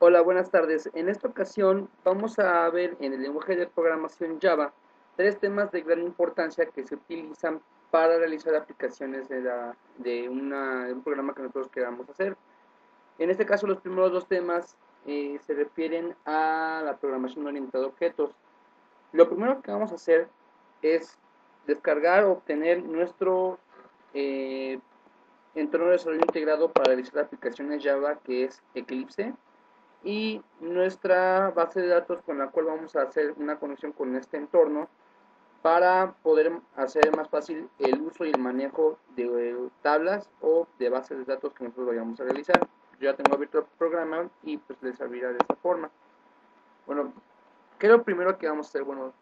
Hola, buenas tardes. En esta ocasión vamos a ver en el lenguaje de programación Java tres temas de gran importancia que se utilizan para realizar aplicaciones de un programa que nosotros queramos hacer. En este caso, los primeros dos temas se refieren a la programación orientada a objetos. Lo primero que vamos a hacer es descargar o obtener nuestro eh, entorno de desarrollo integrado para realizar aplicaciones Java, que es Eclipse, y nuestra base de datos con la cual vamos a hacer una conexión con este entorno para poder hacer más fácil el uso y el manejo de tablas o de bases de datos que nosotros vayamos a realizar. Yo ya tengo abierto el programa y pues les servirá de esta forma. Bueno, ¿qué es lo primero que vamos a hacer? Bueno,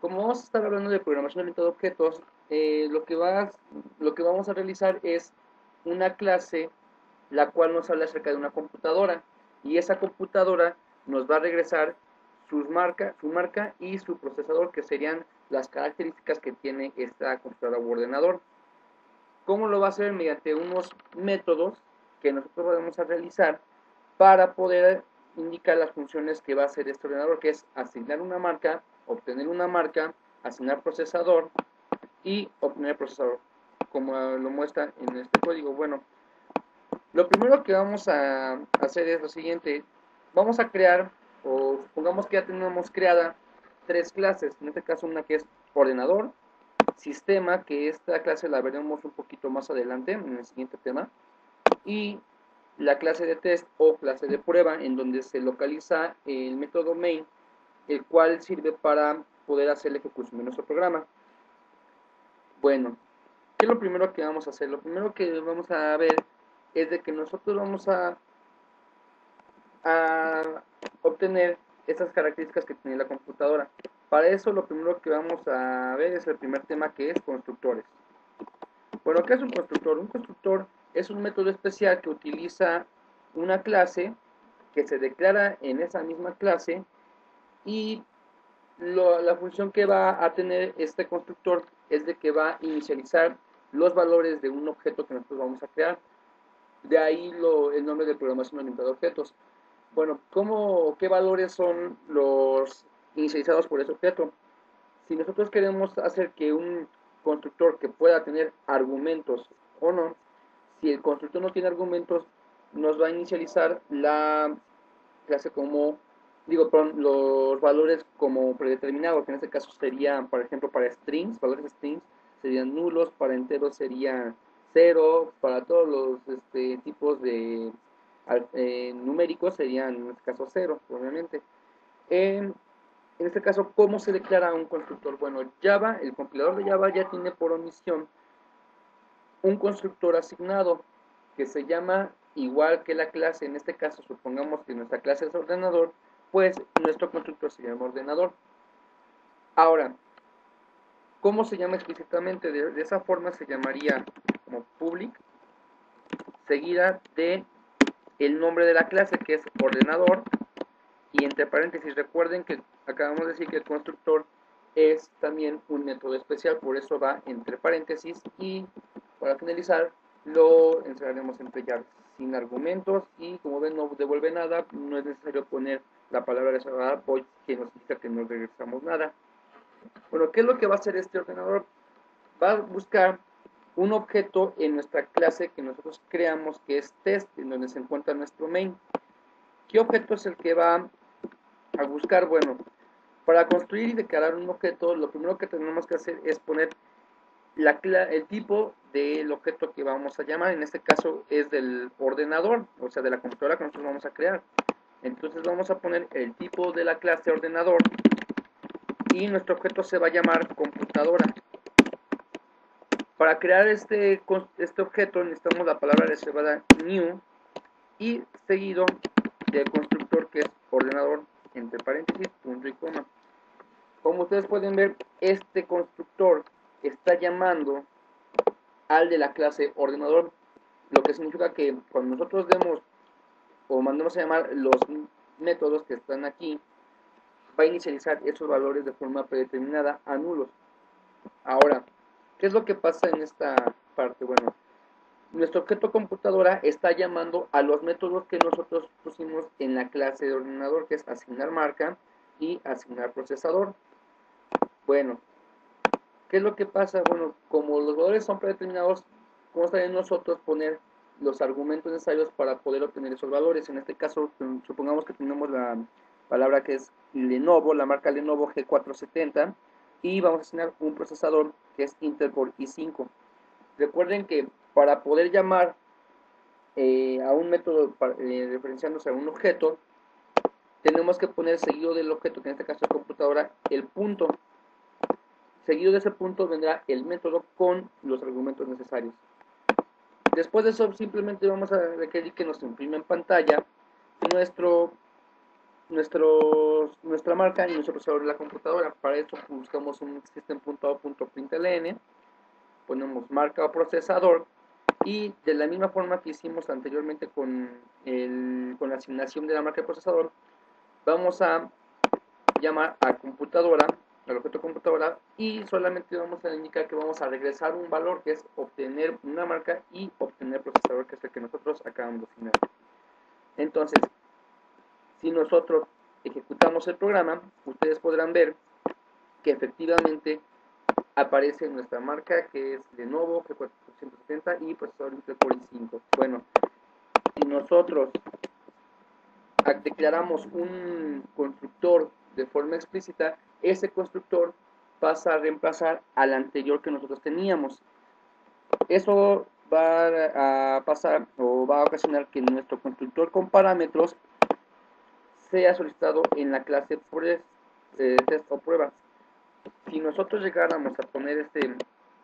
como vamos a estar hablando de programación orientada a objetos, lo que vamos a realizar es una clase la cual nos habla acerca de una computadora, y esa computadora nos va a regresar su marca y su procesador, que serían las características que tiene esta computadora o ordenador. ¿Cómo lo va a hacer? Mediante unos métodos que nosotros vamos a realizar para poder indicar las funciones que va a hacer este ordenador, que es asignar una marca, obtener una marca, asignar procesador y obtener procesador, como lo muestra en este código. Bueno, lo primero que vamos a hacer es lo siguiente. Vamos a crear, o supongamos que ya tenemos creada tres clases. En este caso, una que es ordenador, sistema, que esta clase la veremos un poquito más adelante en el siguiente tema, y la clase de test o clase de prueba, en donde se localiza el método main, el cual sirve para poder hacer la ejecución de nuestro programa. Bueno, ¿qué es lo primero que vamos a hacer? Lo primero que vamos a ver es de que nosotros vamos a obtener estas características que tiene la computadora. Para eso lo primero que vamos a ver es el primer tema, que es constructores. Bueno, ¿qué es un constructor? Un constructor es un método especial que utiliza una clase que se declara en esa misma clase, y la función que va a tener este constructor es de que va a inicializar los valores de un objeto que nosotros vamos a crear. De ahí el nombre de programación orientada a objetos. Bueno, ¿qué valores son los inicializados por ese objeto? Si nosotros queremos hacer que un constructor que pueda tener argumentos o no, si el constructor no tiene argumentos, nos va a inicializar la clase como, perdón, los valores como predeterminados, que en este caso serían, por ejemplo, para strings, valores strings serían nulos, para enteros serían cero, para todos los tipos de numéricos serían, en este caso, cero, obviamente. En este caso, ¿cómo se declara un constructor? Bueno, Java, el compilador de Java ya tiene por omisión un constructor asignado que se llama igual que la clase. En este caso, supongamos que nuestra clase es ordenador, pues nuestro constructor se llama ordenador. Ahora, ¿cómo se llama explícitamente? De esa forma se llamaría como public, seguida de el nombre de la clase, que es ordenador, y entre paréntesis. Recuerden que acabamos de decir que el constructor es también un método especial, por eso va entre paréntesis, y para finalizar lo encerraremos entre llaves sin argumentos, y como ven no devuelve nada, no es necesario poner la palabra reservada void, que nos indica que no regresamos nada. Bueno, ¿qué es lo que va a hacer este ordenador? Va a buscar un objeto en nuestra clase que nosotros creamos, que es test, en donde se encuentra nuestro main. ¿Qué objeto es el que va a buscar? Bueno, para construir y declarar un objeto, lo primero que tenemos que hacer es poner el tipo del objeto que vamos a llamar. En este caso es del ordenador, o sea, de la computadora que nosotros vamos a crear. Entonces vamos a poner el tipo de la clase ordenador, y nuestro objeto se va a llamar computadora. Para crear este objeto necesitamos la palabra reservada new, y seguido del constructor, que es ordenador, entre paréntesis, punto y coma. Como ustedes pueden ver, este constructor está llamando al de la clase ordenador, lo que significa que cuando nosotros demos o mandemos a llamar los métodos que están aquí, va a inicializar esos valores de forma predeterminada a nulos. Ahora, ¿qué es lo que pasa en esta parte? Bueno, nuestro objeto computadora está llamando a los métodos que nosotros pusimos en la clase de ordenador, que es asignar marca y asignar procesador. Bueno, ¿qué es lo que pasa? Bueno, como los valores son predeterminados, ¿cómo está bien nosotros poner los argumentos necesarios para poder obtener esos valores? En este caso, supongamos que tenemos la palabra que es Lenovo, la marca Lenovo G470, y vamos a asignar un procesador que es Intel Core i5. Recuerden que para poder llamar a un método referenciándose a un objeto, tenemos que poner seguido del objeto, que en este caso es computadora, el punto. Seguido de ese punto vendrá el método con los argumentos necesarios. Después de eso simplemente vamos a requerir que nos imprima en pantalla nuestra marca y nuestro procesador de la computadora. Para eso buscamos un system.out.println, ponemos marca o procesador, y de la misma forma que hicimos anteriormente con la asignación de la marca de procesador, vamos a llamar a computadora, al objeto computadora, y solamente vamos a indicar que vamos a regresar un valor, que es obtener una marca y obtener procesador, que es el que nosotros acabamos de asignar. Entonces, si nosotros ejecutamos el programa, ustedes podrán ver que efectivamente aparece nuestra marca, que es Lenovo G470 y procesador Intel Core i5. Bueno, si nosotros declaramos un constructor de forma explícita, ese constructor pasa a reemplazar al anterior que nosotros teníamos. Eso va a pasar o va a ocasionar que nuestro constructor con parámetros sea solicitado en la clase test o prueba. Si nosotros llegáramos a poner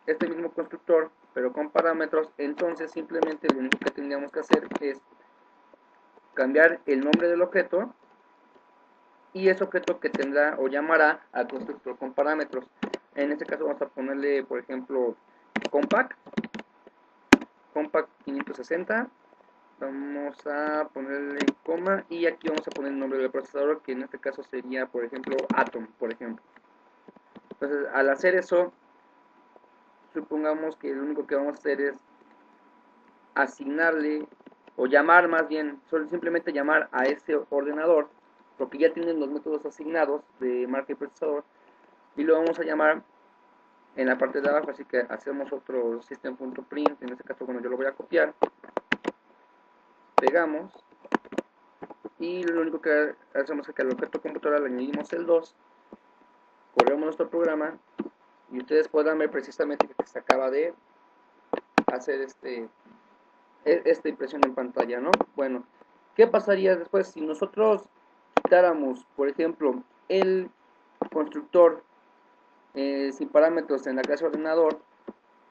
este mismo constructor, pero con parámetros, entonces simplemente lo único que tendríamos que hacer es cambiar el nombre del objeto, y ese objeto que tendrá o llamará al constructor con parámetros. En este caso vamos a ponerle, por ejemplo, compact 560, vamos a ponerle coma, y aquí vamos a poner el nombre del procesador, que en este caso sería, por ejemplo, Atom, por ejemplo. Entonces, al hacer eso, supongamos que lo único que vamos a hacer es asignarle, o llamar más bien, solo simplemente llamar a ese ordenador, porque ya tienen los métodos asignados de marca y procesador, y lo vamos a llamar en la parte de abajo. Así que hacemos otro system.print, en este caso, bueno, yo lo voy a copiar, pegamos, y lo único que hacemos es que al objeto computadora le añadimos el 2, corremos nuestro programa, y ustedes puedan ver precisamente que se acaba de hacer esta impresión en pantalla, ¿no? Bueno, ¿qué pasaría después si nosotros quitáramos, por ejemplo, el constructor sin parámetros en la clase ordenador?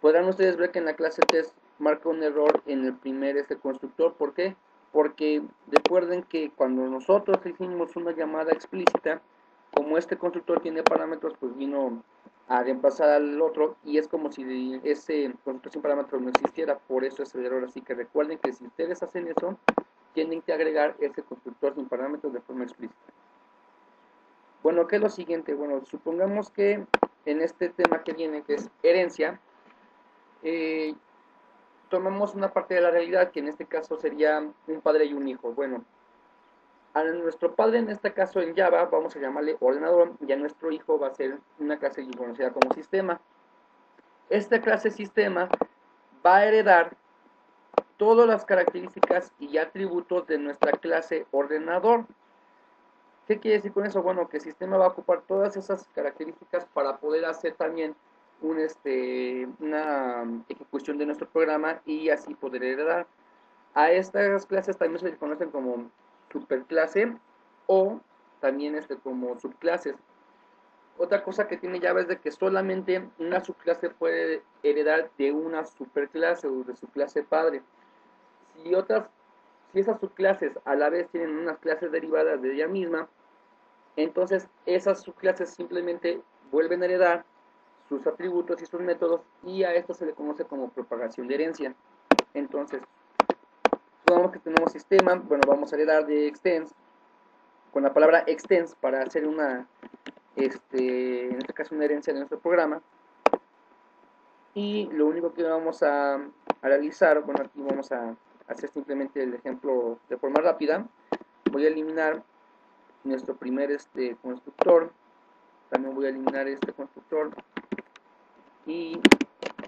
Podrán ustedes ver que en la clase test marca un error en el primer constructor. ¿Por qué? Porque recuerden que cuando nosotros hicimos una llamada explícita, como este constructor tiene parámetros, pues vino a reemplazar al otro, y es como si ese constructor sin parámetros no existiera. Por eso es el error. Así que recuerden que si ustedes hacen eso, tienen que agregar ese constructor sin parámetros de forma explícita. Bueno, ¿qué es lo siguiente? Bueno, supongamos que en este tema que viene, que es herencia, tomamos una parte de la realidad, que en este caso sería un padre y un hijo. Bueno, a nuestro padre, en este caso en Java, vamos a llamarle ordenador, y a nuestro hijo va a ser una clase conocida como sistema. Esta clase sistema va a heredar todas las características y atributos de nuestra clase ordenador. ¿Qué quiere decir con eso? Bueno, que el sistema va a ocupar todas esas características para poder hacer también una ejecución de nuestro programa, y así poder heredar. A estas clases también se les conocen como superclase, o también como subclases. Otra cosa que tiene Java es de que solamente una subclase puede heredar de una superclase o de su clase padre. Si esas subclases a la vez tienen unas clases derivadas de ella misma, entonces esas subclases simplemente vuelven a heredar sus atributos y sus métodos, y a esto se le conoce como propagación de herencia. Entonces, supongamos que tenemos sistema, bueno, vamos a heredar de extends, con la palabra extends para hacer en este caso una herencia de nuestro programa. Y lo único que vamos a realizar, bueno, aquí vamos a hacer simplemente el ejemplo de forma rápida. Voy a eliminar nuestro primer constructor, también voy a eliminar este constructor y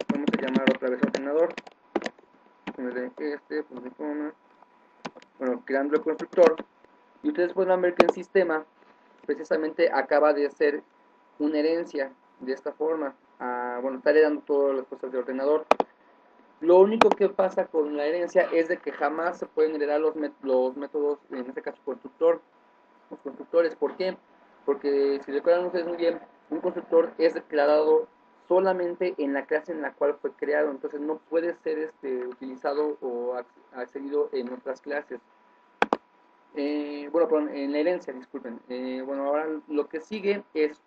vamos a llamar otra vez ordenador. Bueno, creando el constructor, y ustedes podrán ver que el sistema precisamente acaba de hacer una herencia de esta forma. Bueno, está heredando todas las cosas de ordenador. Lo único que pasa con la herencia es de que jamás se pueden heredar los métodos, en este caso los constructores. ¿Por qué? Porque si recuerdan ustedes muy bien, un constructor es declarado solamente en la clase en la cual fue creado, entonces no puede ser utilizado o accedido en otras clases. Bueno, perdón, en la herencia, disculpen. Bueno, ahora lo que sigue es,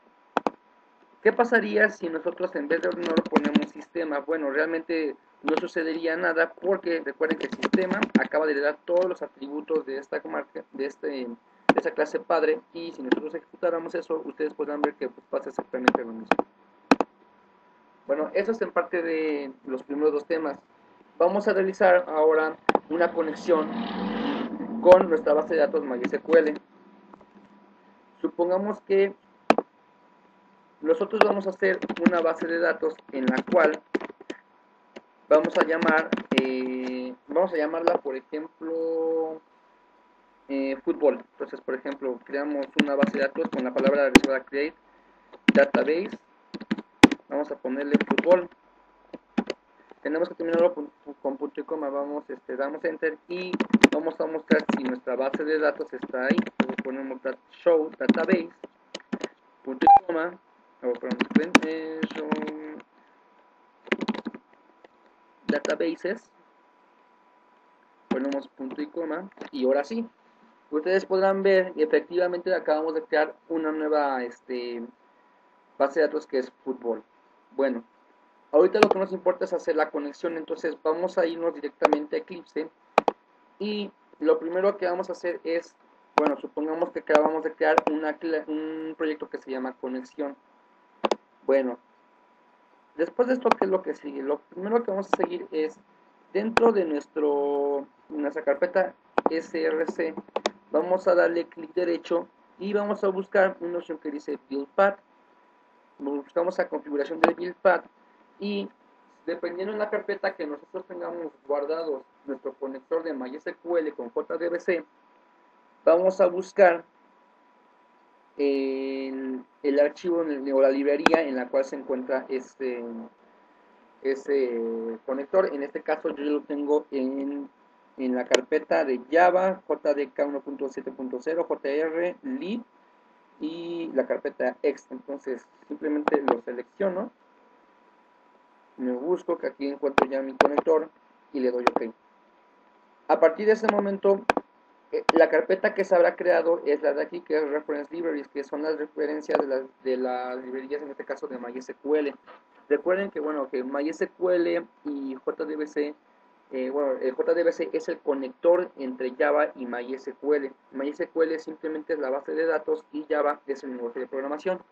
¿qué pasaría si nosotros en vez de ordenador ponemos sistema? Bueno, realmente no sucedería nada porque recuerden que el sistema acaba de heredar todos los atributos de esta marca, de esa clase padre, y si nosotros ejecutáramos eso, ustedes podrán ver que pues, pasa exactamente lo mismo. Bueno, eso es en parte de los primeros dos temas. Vamos a realizar ahora una conexión con nuestra base de datos MySQL. Supongamos que nosotros vamos a hacer una base de datos en la cual vamos a llamarla, por ejemplo, fútbol. Entonces, por ejemplo, creamos una base de datos con la palabra reservada create database. Vamos a ponerle fútbol. Tenemos que terminarlo con punto y coma. Damos enter y vamos a mostrar si nuestra base de datos está ahí. Entonces ponemos show database punto y coma. Show databases, ponemos punto y coma, y ahora sí, ustedes podrán ver, efectivamente acabamos de crear una nueva base de datos que es fútbol. Bueno, ahorita lo que nos importa es hacer la conexión, entonces vamos a irnos directamente a Eclipse, y lo primero que vamos a hacer es, bueno, supongamos que acabamos de crear un proyecto que se llama conexión. Bueno, después de esto, ¿qué es lo que sigue? Lo primero que vamos a seguir es, dentro de nuestra carpeta src, vamos a darle clic derecho y vamos a buscar una opción que dice Build Path. Buscamos la configuración del Build Path y dependiendo de la carpeta que nosotros tengamos guardado nuestro conector de MySQL con JDBC, vamos a buscar el archivo o la librería en la cual se encuentra ese conector. En este caso yo lo tengo en la carpeta de Java, JDK 1.7.0, JR, lib y la carpeta ext. Entonces simplemente lo selecciono, me busco que aquí encuentro ya mi conector y le doy OK. A partir de ese momento, la carpeta que se habrá creado es la de aquí, que es Reference Libraries, que son las referencias de las librerías, en este caso de MySQL. Recuerden que, bueno, que MySQL y JDBC, bueno, el JDBC es el conector entre Java y MySQL. MySQL simplemente es la base de datos y Java es el lenguaje de programación.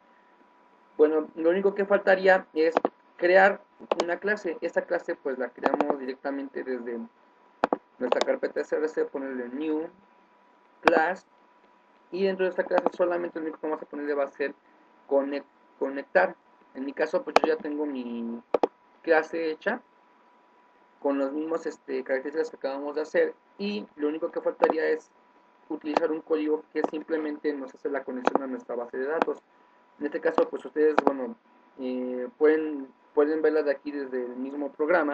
Bueno, lo único que faltaría es crear una clase. Esta clase pues la creamos directamente desde nuestra carpeta src, ponerle new class, y dentro de esta clase solamente lo único que vamos a ponerle va a ser conectar. En mi caso pues yo ya tengo mi clase hecha con las mismas características que acabamos de hacer, y lo único que faltaría es utilizar un código que simplemente nos hace la conexión a nuestra base de datos. En este caso pues ustedes, bueno, pueden verla de aquí desde el mismo programa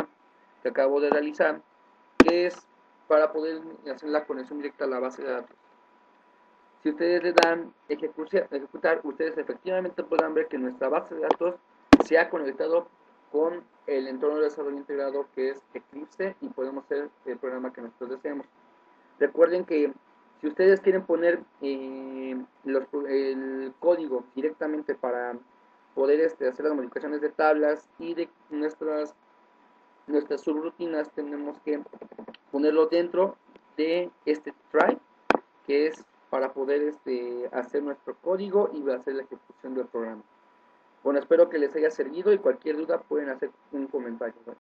que acabo de realizar, que es para poder hacer la conexión directa a la base de datos. Si ustedes le dan ejecutar, ustedes efectivamente podrán ver que nuestra base de datos se ha conectado con el entorno de desarrollo integrado que es Eclipse, y podemos hacer el programa que nosotros deseemos. Recuerden que si ustedes quieren poner el código directamente para poder hacer las modificaciones de tablas y de nuestras subrutinas, tenemos que ponerlo dentro de este try, que es para poder hacer nuestro código y hacer la ejecución del programa. Bueno, espero que les haya servido y cualquier duda pueden hacer un comentario.